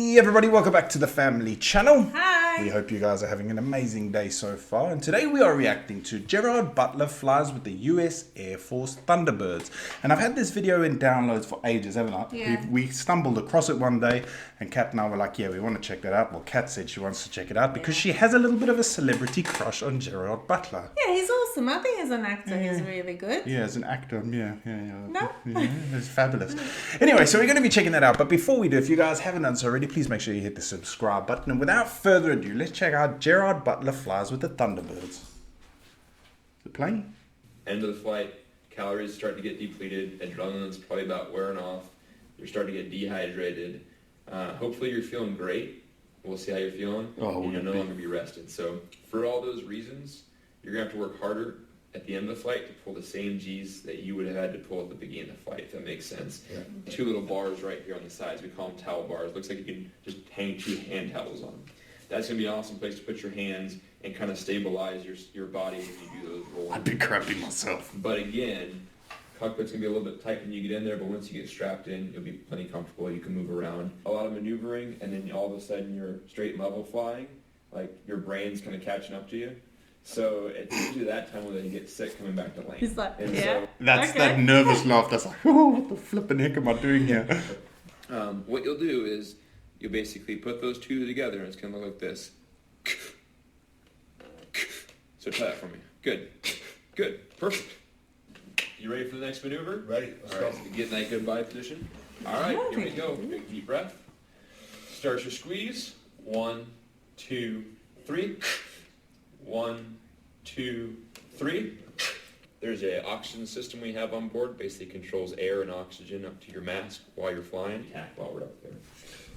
Hey everybody, welcome back to the family channel. Hi. We hope you guys are having an amazing day so far, and today we are reacting to Gerard Butler flies with the US Air Force Thunderbirds. And I've had this video in downloads for ages, haven't I? Yeah. We stumbled across it one day, and Kat and I were like, yeah, we want to check that out. Well, Kat said she wants to check it out because she has a little bit of a celebrity crush on Gerard Butler. Yeah, he's awesome. I think as an actor, he's really good. Yeah, as an actor, yeah. No? Yeah, it's fabulous. Anyway, so we're going to be checking that out. But before we do, if you guys haven't done so already, please make sure you hit the subscribe button. And without further ado, let's check out Gerard Butler flies with the Thunderbirds. Is it playing? End of the flight, calories start to get depleted, adrenaline's probably about wearing off, you're starting to get dehydrated. Hopefully you're feeling great. We'll see how you're feeling. Oh, and you'll no longer be rested. So for all those reasons, you're going to have to work harder at the end of the flight to pull the same G's that you would have had to pull at the beginning of the flight, if that makes sense. Yeah. Two little bars right here on the sides, we call them towel bars. Looks like you can just hang two hand towels on them. That's going to be an awesome place to put your hands and kind of stabilize your body when you do those rolls. I'd be crapping myself. But again, cockpit's going to be a little bit tight when you get in there, but once you get strapped in, you'll be plenty comfortable. You can move around. A lot of maneuvering, and then all of a sudden you're straight and level flying, like your brain's kind of catching up to you. So it's usually that time when they get sick coming back to lane. He's like, and yeah. That's Okay. that nervous laugh. That's like, oh, what the flipping heck am I doing here? What you'll do is you'll basically put those two together, and it's going to look like this. So try that for me. Good. Good. Perfect. You ready for the next maneuver? Ready. All right, so get in that goodbye position. All right, here we go. Big deep breath. Start your squeeze. 1, 2, 3. 1, 2, 3. There's an oxygen system we have on board. Basically controls air and oxygen up to your mask while you're flying. While we're up there.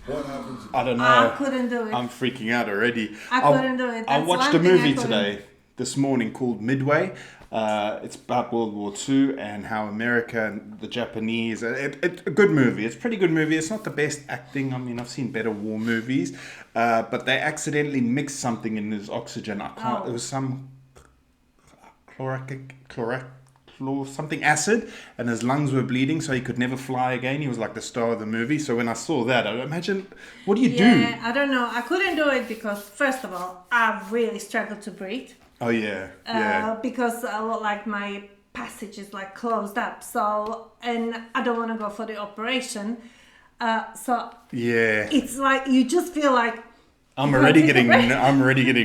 What happens? I don't know. I couldn't do it. I'm freaking out already. I couldn't do it. I That's watched one a thing I movie couldn't. today, this morning, called Midway. It's about World War II and how America and the Japanese. It's a good movie. It's a pretty good movie. It's not the best acting. I mean, I've seen better war movies, but they accidentally mixed something in his oxygen. I can't. Oh. It was some something acid, and his lungs were bleeding, so he could never fly again. He was like the star of the movie. So when I saw that, I imagine, what do you do? Yeah, I don't know. I couldn't do it because, first of all, I really struggled to breathe. Oh yeah. Because like my passage is like closed up. So, and I don't want to go for the operation. So Yeah. it's like you just feel like I'm already getting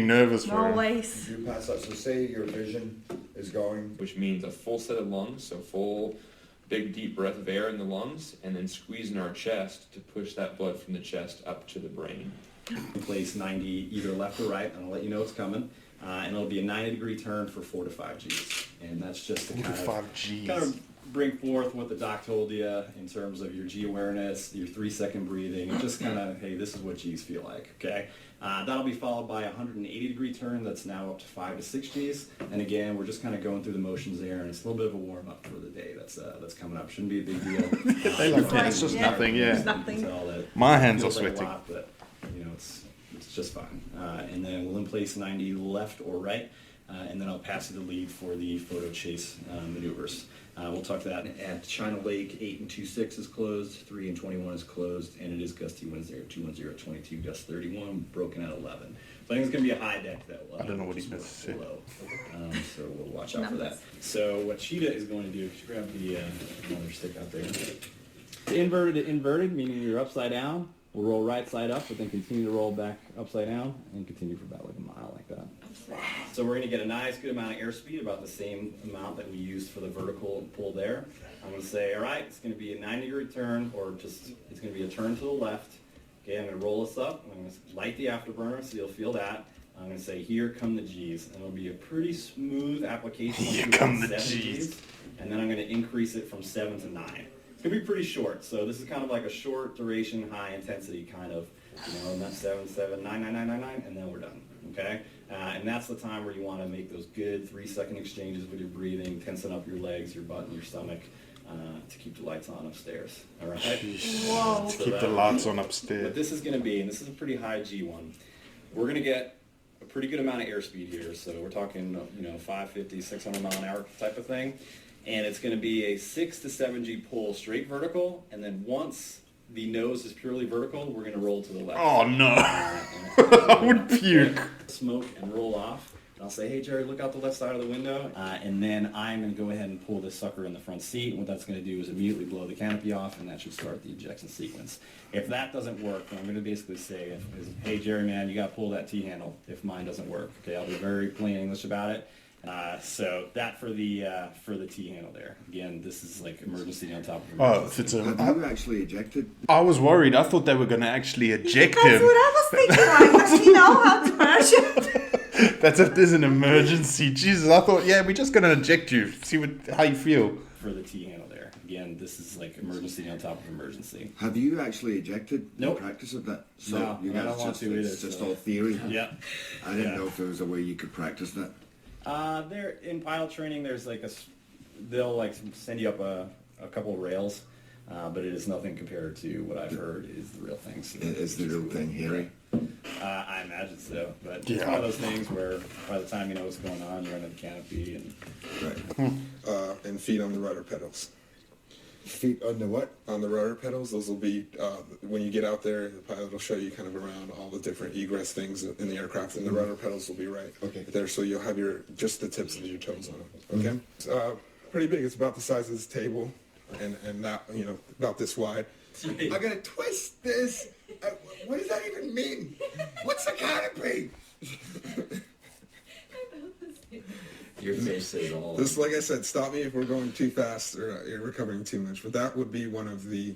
nervous for no him. ways. You pass out. So say your vision is going. Which means a full set of lungs, so full, big, deep breath of air in the lungs, and then squeezing our chest to push that blood from the chest up to the brain. Place 90 either left or right, and I'll let you know it's coming. And it'll be a 90-degree turn for 4 to 5 Gs. And that's just to 4 to kind 5 Gs. of bring forth what the doc told you in terms of your G awareness, your 3-second breathing, and just kind of, hey, this is what Gs feel like, okay? That'll be followed by a 180-degree turn that's now up to 5 to 6 Gs. And again, we're just kind of going through the motions there, and it's a little bit of a warm-up for the day that's coming up. Shouldn't be a big deal. They like that. It's just nothing, yeah. It's nothing. My hands are Feels like a sweating. lot, but you know, it's just fine. And then we'll in place 90 left or right, and then I'll pass you the lead for the photo chase maneuvers. We'll talk to that. At China Lake, 8 and 2.6 is closed, 3 and 21 is closed, and it is gusty winds there, 210 at 22, gust 31, broken at 11. So I think it's going to be a high deck though. I don't know what he's going to say. So we'll watch out for that. So what Cheetah is going to do, could you grab the another stick out there? Inverted to inverted, meaning you're upside down. We'll roll right side up, but then continue to roll back upside down and continue for about like a mile like that. So we're going to get a nice good amount of airspeed, about the same amount that we used for the vertical pull there. I'm going to say, all right, it's going to be a 90-degree turn, or just it's going to be a turn to the left. Okay, I'm going to roll this up. I'm going to light the afterburner so you'll feel that. I'm going to say, here come the G's. And it'll be a pretty smooth application. Here come the 7 G's. And then I'm going to increase it from 7 to 9. It's going to be pretty short. So this is kind of like a short duration, high intensity kind of, and that's 7, 7, 9, 9, 9, 9, 9, and then we're done. Okay? And that's the time where you want to make those good 3-second exchanges with your breathing, tensing up your legs, your butt, and your stomach to keep the lights on upstairs. All right? Whoa. So Keep the lights on upstairs. What this is going to be, and this is a pretty high G one, we're going to get a pretty good amount of airspeed here. So we're talking, 550, 600 mile an hour type of thing. And it's going to be a 6 to 7 G pull straight vertical, and then once the nose is purely vertical, we're going to roll to the left. Oh no! And I would puke. Smoke and roll off. And I'll say, hey, Jerry, look out the left side of the window. And then I'm going to go ahead and pull this sucker in the front seat. And what that's going to do is immediately blow the canopy off, and that should start the ejection sequence. If that doesn't work, then I'm going to basically say, hey, Jerry, man, you got to pull that T-handle if mine doesn't work. Okay, I'll be very plain English about it. So that for the T-handle there. Again, this is like emergency on top of emergency. Have you actually ejected? I was worried. I thought they were going to actually eject That's him. what I was thinking. Like, does he know how to merge it? That's if there's an emergency. Jesus, I thought, yeah, we're just going to eject you. See how you feel. For the T-handle there. Again, this is like emergency on top of emergency. Have you actually ejected Nope. in practice of that? So No, you I guys don't want to it's either, just so. all theory. Yeah. I didn't Yeah. know if there was a way you could practice that. There in pilot training, there's like they'll like send you up a couple of rails, but it is nothing compared to what I've heard is the real thing. So Is the real thing hairy? I imagine so, but it's Yeah. one of those things where by the time you know what's going on, you're under the canopy and Right. And feet on the rudder pedals. Feet on the what? On the rudder pedals, those will be, when you get out there, the pilot will show you kind of around all the different egress things in the aircraft, and the rudder pedals will be right Okay. there, so you'll have just the tips of your toes on them. Okay? It's pretty big. It's about the size of this table, and that, about this wide. I gotta twist this. What does that even mean? What's a canopy? Your face says all. This, like I said, stop me if we're going too fast or you're recovering too much, but that would be one of the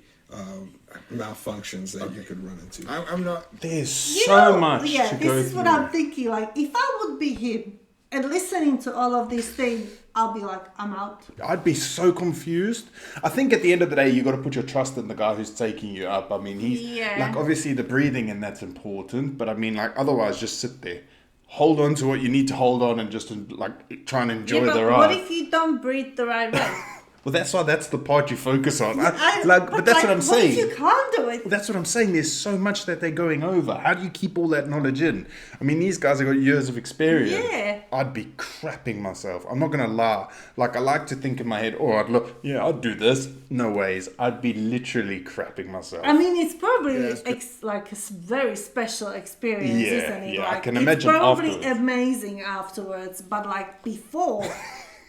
malfunctions that you could run into. I'm not. There's You so know, much yeah, to this go is through. what I'm thinking. Like, if I would be him and listening to all of these things, I'll be like, I'm out. I'd be so confused. I think at the end of the day, you got to put your trust in the guy who's taking you up. I mean, he's Yeah. like, obviously the breathing and that's important, but I mean, like, otherwise, just sit there, hold on to what you need to hold on, and just like try and enjoy Yeah, the but ride. what if you don't breathe the right way? Well, that's the part you focus on. But But that's what I'm What saying. if you can't do it? That's what I'm saying. There's so much that they're going over. How do you keep all that knowledge in? I mean, these guys have got years of experience. Yeah. I'd be crapping myself. I'm not going to lie. Like, I like to think in my head, I'd do this. No ways. I'd be literally crapping myself. I mean, it's probably Yeah, like a very special experience, Yeah, isn't it? yeah, I Like, can it's imagine probably afterwards. amazing afterwards, but like before,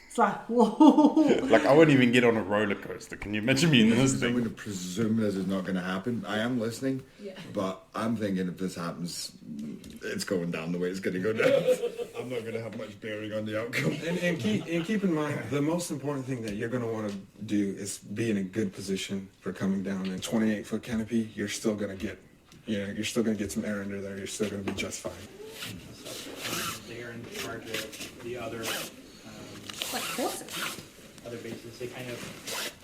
it's like, whoa. Like, I won't even get on a roller coaster. Can you imagine me in this I'm thing? going to presume this is not going to happen. I am listening, Yeah. but I'm thinking if this happens, it's going down the way it's going to go down. I'm not going to have much bearing on the outcome. And keep in mind, the most important thing that you're going to want to do is be in a good position for coming down. In 28-foot canopy, you're still going to get some air under there. You're still going to be just fine. They're in charge of the other Like horses. other bases. They kind of,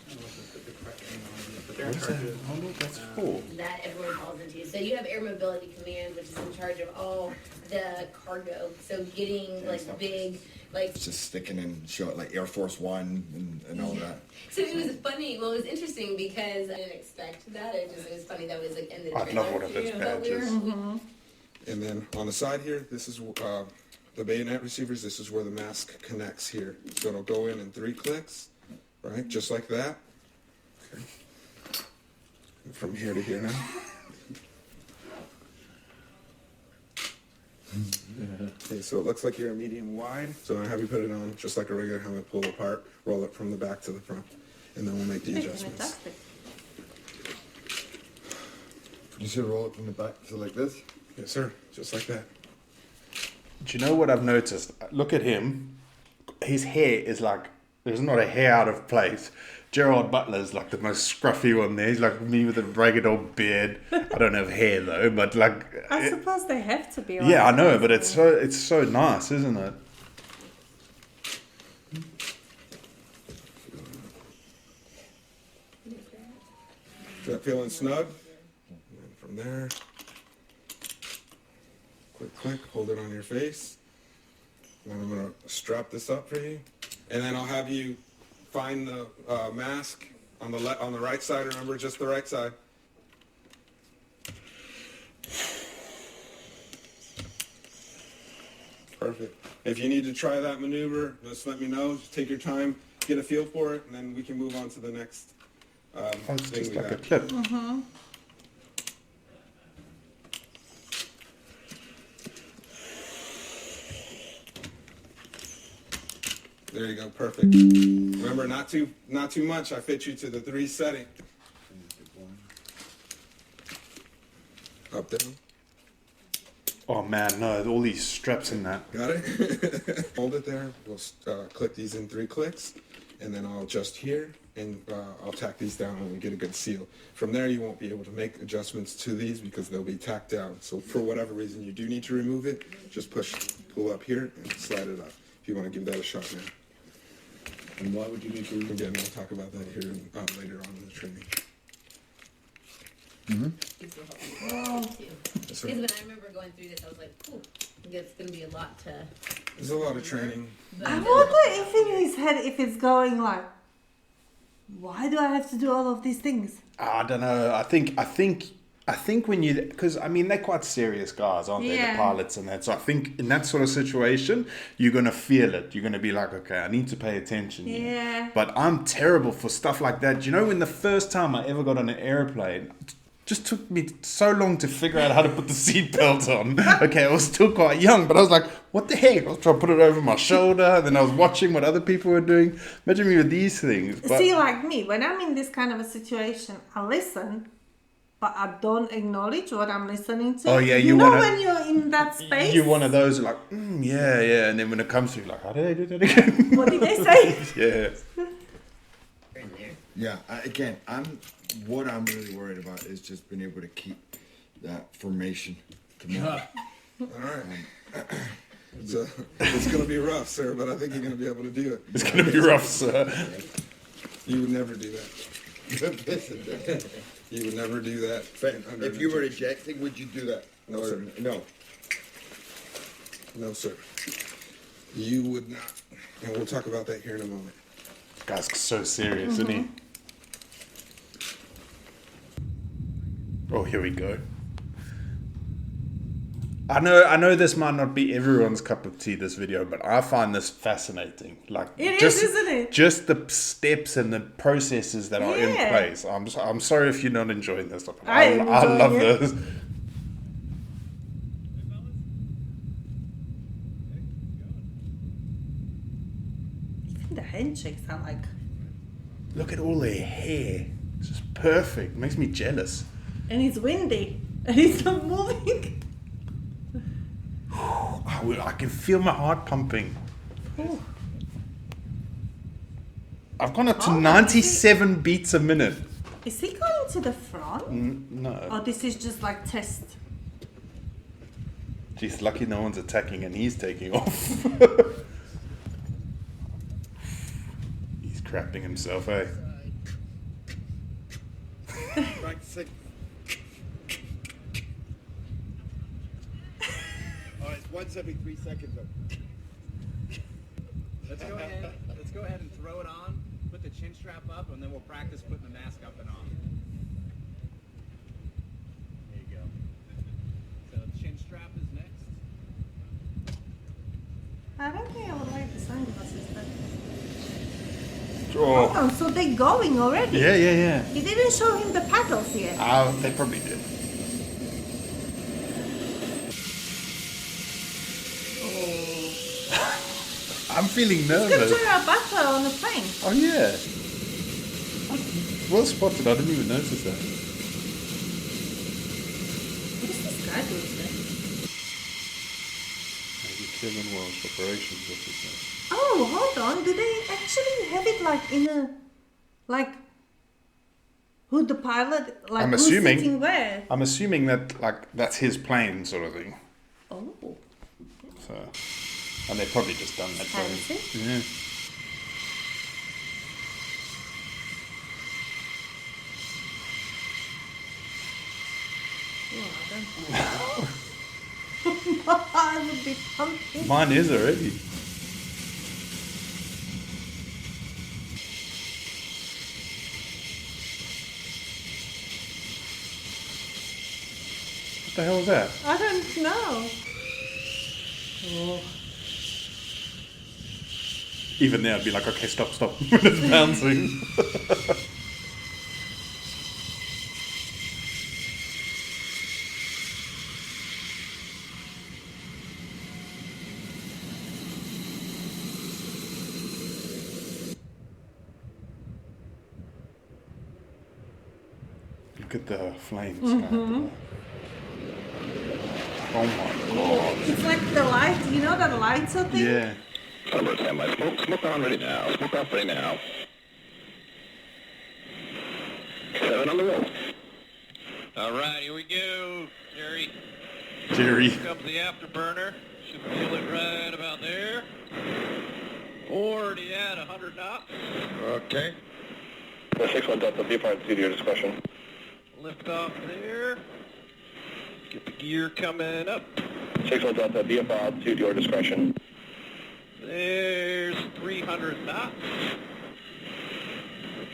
I don't know if put the correct name on it, but they're in What's charge that? of. Oh, look, that's four. That everyone falls into. So you have Air Mobility Command, which is in charge of all the cargo. So getting like big, like. It's just sticking in shot like Air Force One and all that. So it was funny. Well, it was interesting because I didn't expect that. It was funny that was like in the I'd trailer. love one of those But badges. And then on the side here, this is the bayonet receivers. This is where the mask connects here. So it'll go in 3 clicks, right? Just like that. Okay. From here to here now. Okay, so it looks like you're a medium wide. So I have you put it on just like a regular helmet, pull apart, roll it from the back to the front, and then we'll make the adjustments. Fantastic. You should roll it from the back, so like this. Yes, sir. Just like that. Do you know what I've noticed? Look at him. His hair is like, there's not a hair out of place. Gerard Butler is like the most scruffy one there. He's like me with a ragged old beard. I don't have hair though, but like, I suppose they have to be. yeah, I know, honest. but it's so nice, isn't it? Is that feeling snug? And then from there, click, hold it on your face. And then I'm gonna strap this up for you. And then I'll have you find the mask on the right side. Remember, just the right side. Perfect. If you need to try that maneuver, just let me know. Just take your time, get a feel for it, and then we can move on to the next Oh, it's thing just we like a got. clip. There you go, perfect. Remember, not too much. I fit you to the 3 setting. Up, down. Oh man, no, all these straps in that. Got it? Hold it there. We'll click these in 3 clicks, and then I'll adjust here, and I'll tack these down and we get a good seal. From there, you won't be able to make adjustments to these because they'll be tacked down. So for whatever reason you do need to remove it, just pull up here and slide it up. If you want to give that a shot now. And why would you need to remove Again, we'll talk about that here later on in the training. Because when I remember going through this, I was like, "Ooh, it's going to be a lot to." There's a lot of training. I wonder if in his head, if it's going like, why do I have to do all of these things? I don't know. I think when you, because I mean they're quite serious guys, aren't they? Yeah. The pilots and that. So I think in that sort of situation, you're gonna feel it. You're gonna be like, okay, I need to pay attention here. Yeah. But I'm terrible for stuff like that. Do you know when the first time I ever got on an airplane? Just took me so long to figure out how to put the seatbelt on. Okay, I was still quite young, but I was like, what the heck? I was trying to put it over my shoulder, and then I was watching what other people were doing. Imagine me with these things. But See, like me, when I'm in this kind of a situation, I listen, but I don't acknowledge what I'm listening to. Oh, yeah, you you know wanna- when you're in that space? you're one of those like, yeah, yeah. And then when it comes to like, how did I do that again? What did they say? Yeah. Yeah, what I'm really worried about is just being able to keep that formation tomorrow. All right. So it's going to be rough, sir, but I think you're going to be able to do it. It's going to be rough, sir. You would never do that. You would never do that. If you were ejecting, would you do that? No, sir. No. No, sir. You would not. And we'll talk about that here in a moment. Guy's so serious, isn't he? Oh, here we go. I know this might not be everyone's cup of tea, this video, but I find this fascinating. Like It just, is, isn't it? Just the steps and the processes that are in Yeah. place. I'm sorry if you're not enjoying this. I am I love enjoying it. this. Even the handshakes are like, Look at all their hair. It's just perfect. Makes me jealous. and it's windy, and it's not moving. I can feel my heart pumping. Ooh. I've gone up to Oh, 97 beats a minute. Is he going to the front? No. Or this is just like test? Jeez, lucky no one's attacking and he's taking off. He's crapping himself, eh? Practicing. Oh, it's once every 3 seconds. Let's go ahead and throw it on, put the chin strap up, and then we'll practice putting the mask up and on. There you go. So chin strap is next. I don't think I would like the sunglasses, but... Oh. Hold on, so they're going already? Yeah. He didn't show him the paddles yet. They probably did. I'm feeling Good nervous. Gerard Butler on the plane. Oh yeah. Well spotted. I didn't even notice that. What is this guy doing there? Maybe Kevin Welsh operations. What's his name? Oh, hold on. Do they actually have it like in a... Like... Who the pilot... Like I'm who's assuming- sitting where? I'm assuming that like that's his plane sort of thing. Oh. So, and they've probably just done that for him. Fancy. Yeah. Oh, I don't know. I would be pumping. Mine is already. What the hell is that? I don't know. Even there, I'd be like, okay, stop, when it's bouncing. Look at the flames. Oh my god. It's like the light, you know that lights are thing? Yeah. Thunderbirds, stand by. Smoke on, ready now. Smoke off, ready now. 7 on the roll. All right, here we go, Jerry. Jerry. Here comes the afterburner. Should feel it right about there. Already at 100 knots. Okay. The 6-1 Delta, be part to your discretion. Lift off there. Get the gear coming up. 6-1 Delta, VFR to your discretion. There's 300 knots.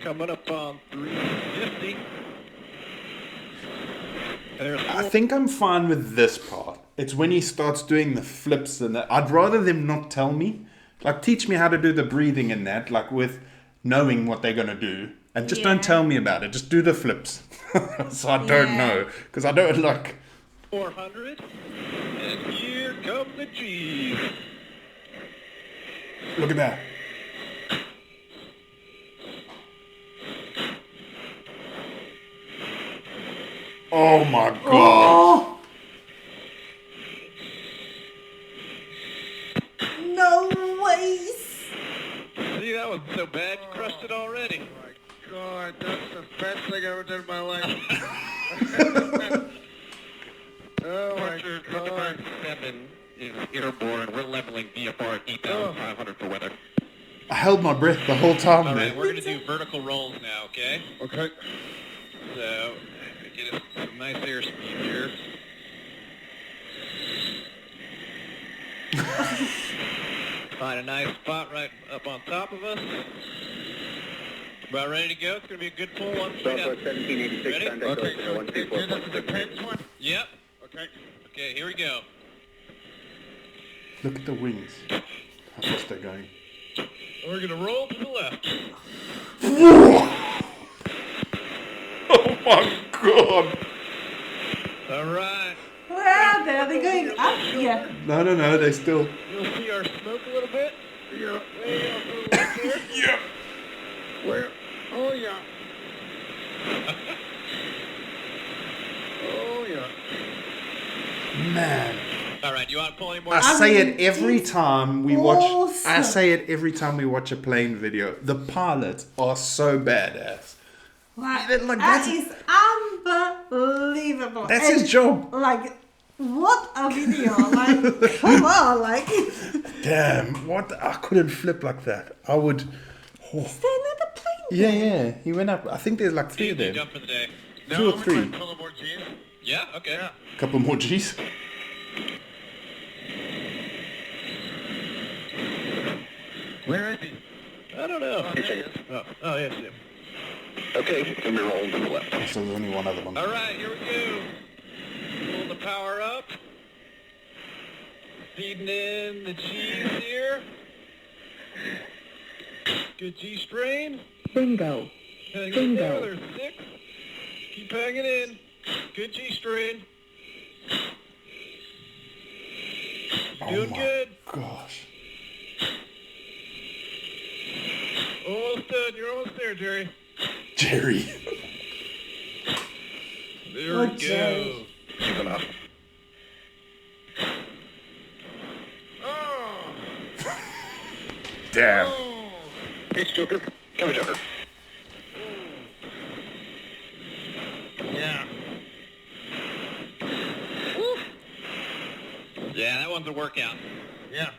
Coming up on 350. There's I think I'm fine with this part. It's when he starts doing the flips and that. I'd rather them not tell me. Like, teach me how to do the breathing and that, like with knowing what they're going to do. And just don't tell me about it. Just do the flips. So I don't know. Because I don't like... 400. And here come the G's. Look at that. Oh my god. Oh. No ways. See, that wasn't so bad. You crushed it already. Oh my god, that's the best thing I ever did in my life. Oh my god. 7 is airborne. We're leveling VFR at 8,500 for weather. I held my breath the whole time, All man. right, we're going to do vertical rolls now, okay? Okay. So, get some nice airspeed here. Find a nice spot right up on top of us. About ready to go. It's going to be a good pull one straight up. 1786, Ready? okay, so this is the tense one? Yep. Okay. Okay, here we go. Look at the wings. How fast they're going. We're going to roll to the left. Oh my god. All right. Where are they? Are they going up? Yeah. No, they still... You'll see our smoke a little bit. Yeah. Way up to the left here. Yeah. Where? Oh yeah. Oh yeah. Man. All right, you want to pull any more? I say it every time we watch... awesome. I say it every time we watch a plane video. The pilots are so badass. Like, Like, that that's- is unbelievable. That's And, his job. Like, what a video. Like, come on. Like, is Damn, what? I couldn't flip like that. I would... there another plane? Yeah. He went up. I think there's like 3 of You them. done for the day. 2 or 3. Pull a more G's. Yeah, okay. Yeah. Couple more G's. Where is he? I don't know. Oh yes, yeah. Okay, it's gonna be rolling to the left. So there's only one other one. All right, here we go. Pull the power up. Feeding in the G's here. Good G strain. Bingo. Hang in Bingo. there, there's 6. Keep hanging in. Good G strain. Doing my good. Gosh. Almost done. You're almost there, Jerry. Jerry. There we go. Jerry. Keep enough. Oh! Damn. Oh! Hey, Joker. Come here, Joker. Yeah. Yeah, that one's a workout. Yeah.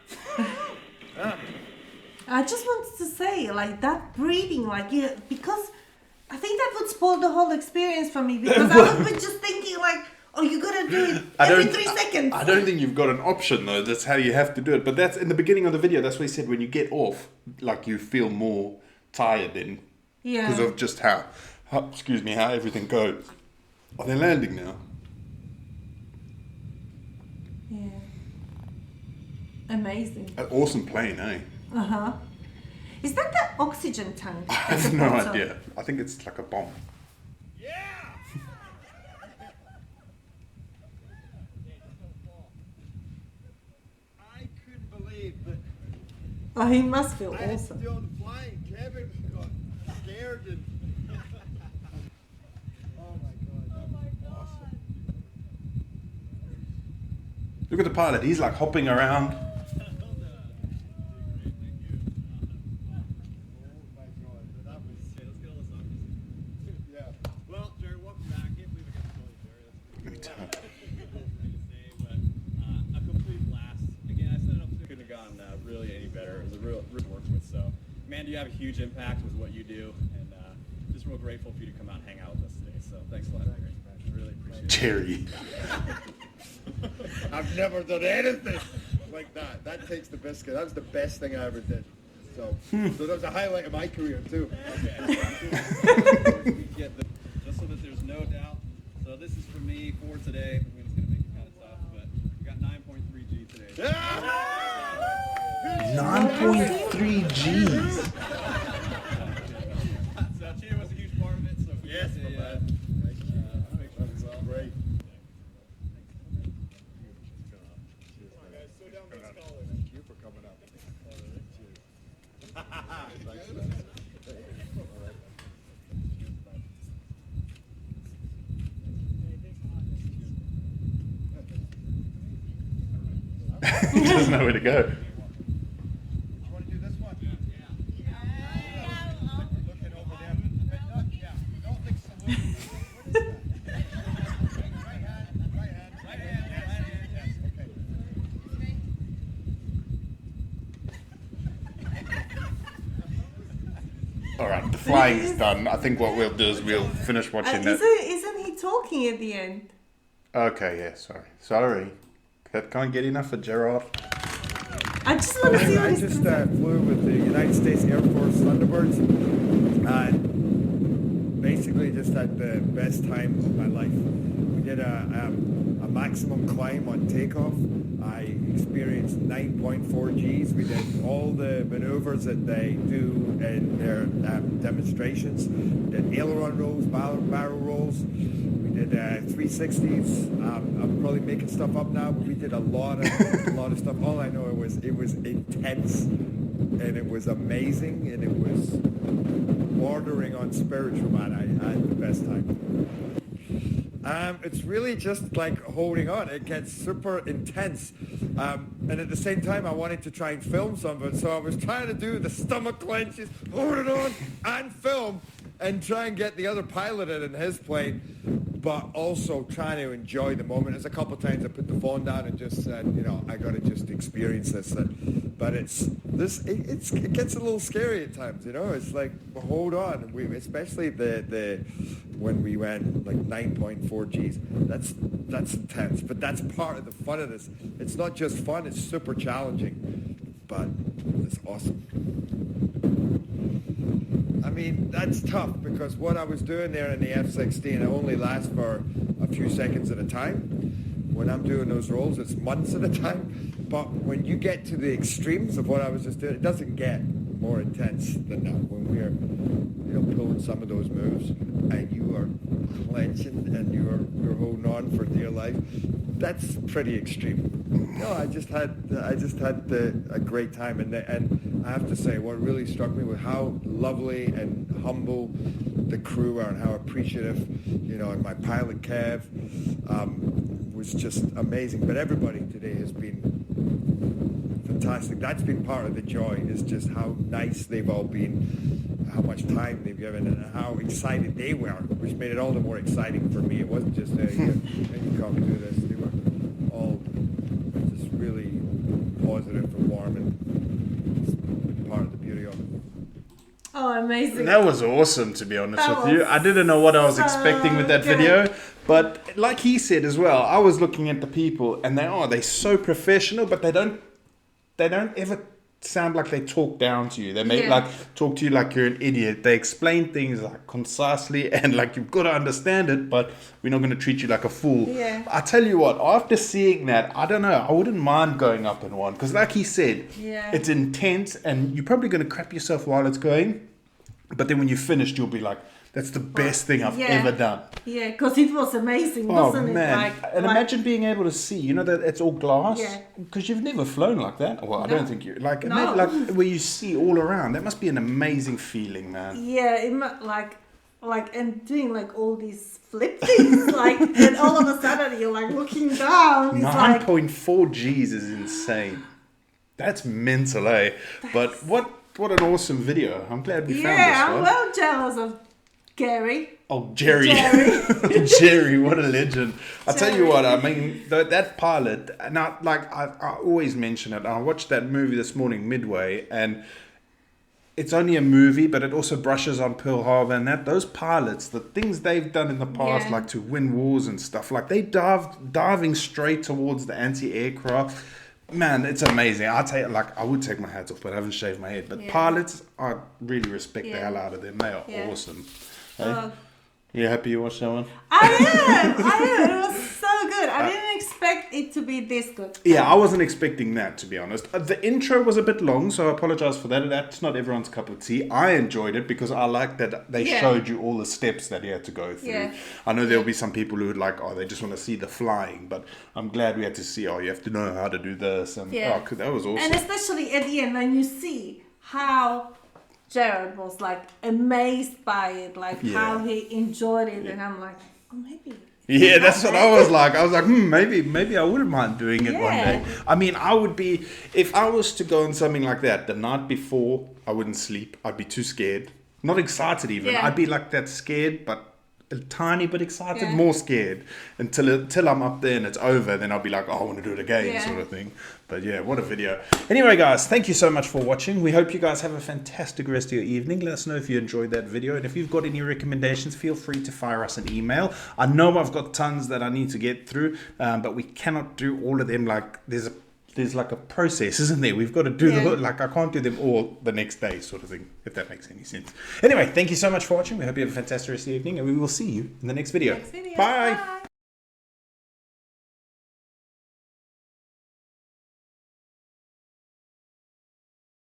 I just wanted to say, like, that breathing, like, because I think that would spoil the whole experience for me, because I would be just thinking, like, oh, you gotta do it every 3 seconds. I don't think you've got an option though. That's how you have to do it. But that's in the beginning of the video. That's what he said. When you get off, like you feel more tired then, because Yeah. of just how everything goes. Are they landing now? Yeah. Amazing. An awesome plane, eh? Uh-huh. Is that the oxygen tank? I at have the no bottom? idea. I think it's like a bomb. I couldn't believe that Oh, he must feel I had to awesome. do on the flying. Kevin got scared and. Oh my god. Look at the pilot. He's like hopping around. Well, Jerry, welcome back. Can't believe I got to call you Jerry. Let me tell you. A complete blast. Again, I set it up. Couldn't have gone really any better. It was a real to work with. So, man, you have a huge impact with what you do, and just real grateful for you to come out and hang out with us today. So, thanks a lot, Jerry. I really appreciate it. Jerry. I've never done anything like that. That takes the biscuit. That was the best thing I ever did. So that was a highlight of my career too. Okay. Just so that there's no doubt. So this is for me for today. I mean, it's going to make it kind of tough, but we got 9.3 G today. 9.3 Gs. So Chia was a huge part of it. So yes, Great. Thank you for coming up. He doesn't know where to go. You want to do this one? Looking over there. Yeah. Don't think so. What is that? Right hand. Yes. Okay. All right, the flying is done. I think what we'll do is we'll finish watching that. Isn't he talking at the end? Okay, yeah, sorry. Can't get enough of Gerard. I just want to see what I he's just gonna say. flew with the United States Air Force Thunderbirds. Basically, just had the best time of my life. We did a maximum climb on takeoff. I experienced 9.4 Gs. We did all the maneuvers that they do in their demonstrations. We did aileron rolls, barrel rolls. We did 360s. I'm probably making stuff up now, but we did a lot of stuff. All I know it was intense, and it was amazing, and it was bordering on spiritual, man. I had the best time. It's really just like holding on. It gets super intense. And at the same time, I wanted to try and film some of it. So I was trying to do the stomach clenches, hold it on, and film, and try and get the other pilot in his plane, but also trying to enjoy the moment. There's a couple of times I put the phone down and just said, I got to just experience this. But it gets a little scary at times, It's like, well, hold on. Especially when we went like 9.4 Gs. That's intense. But that's part of the fun of this. It's not just fun, it's super challenging. But it's awesome. I mean, that's tough because what I was doing there in the F-16, it only lasts for a few seconds at a time. When I'm doing those rolls, it's months at a time. But when you get to the extremes of what I was just doing, it doesn't get more intense than that. When we're pulling some of those moves and you are clenching and you're holding on for dear life, that's pretty extreme. I just had a great time, and I have to say, what really struck me was how lovely and humble the crew are, and how appreciative, and my pilot Kev was just amazing. But everybody today has been fantastic. That's been part of the joy, is just how nice they've all been, how much time they've given, and how excited they were, which made it all the more exciting for me. It wasn't just, you come do this. They were all just really positive and warm, and it's been part of the beauty of it. Oh, amazing. That was awesome, to be honest with you. I didn't know what I was expecting with that video. But like he said as well, I was looking at the people, and they're so professional, but they don't ever sound like they talk down to you. They may talk to you like you're an idiot. They explain things like concisely and like you've got to understand it, but we're not going to treat you like a fool. Yeah. I tell you what, after seeing that, I don't know, I wouldn't mind going up in one, because like he said, it's intense and you're probably going to crap yourself while it's going, but then when you're finished, you'll be like, that's the best thing I've ever done. Yeah, because it was amazing, wasn't it? Imagine being able to see, that it's all glass. Yeah. Because you've never flown like that. Well, I don't think you imagine, where you see all around. That must be an amazing feeling, man. Yeah, like, and doing like all these flip things, like, and all of a sudden you're like looking down. It's like 9.4 Gs is insane. That's mental, eh? But what an awesome video. I'm glad we found this yeah, one. I'm well jealous of Gary. Oh, Jerry. Jerry. Jerry, what a legend. I'll tell you what, I mean, that pilot, now, like, I always mention it. I watched that movie this morning, Midway, and it's only a movie, but it also brushes on Pearl Harbor and that. Those pilots, the things they've done in the past, like to win wars and stuff, like they diving straight towards the anti-aircraft. Man, it's amazing. I would take my hat off, but I haven't shaved my head. But pilots, I really respect the hell out of them. They are awesome. Hey? You happy you watched that one? I am. It was so good. I didn't expect it to be this good. Yeah, I wasn't expecting that, to be honest. The intro was a bit long, so I apologize for that. That's not everyone's cup of tea. I enjoyed it because I like that they showed you all the steps that you had to go through. Yeah. I know there'll be some people who would like, they just want to see the flying, but I'm glad we had to see, you have to know how to do this. And that was awesome. And especially at the end, when you see how Gerard was like amazed by it, like how he enjoyed it, and I'm like, oh, maybe. Yeah, that's what I was like. I was like, maybe I wouldn't mind doing it one day. I mean, I would be, if I was to go on something like that, the night before, I wouldn't sleep. I'd be too scared. Not excited even. Yeah. I'd be like that scared, but a tiny bit excited, more scared. Until I'm up there and it's over, then I'll be like, I want to do it again, sort of thing. But yeah, what a video. Anyway, guys, thank you so much for watching. We hope you guys have a fantastic rest of your evening. Let us know if you enjoyed that video. And if you've got any recommendations, feel free to fire us an email. I know I've got tons that I need to get through, but we cannot do all of them. Like, there's like a process, isn't there? We've got to do I can't do them all the next day, sort of thing, if that makes any sense. Anyway, thank you so much for watching. We hope you have a fantastic rest of the evening, and we will see you in the next video. Bye. Bye.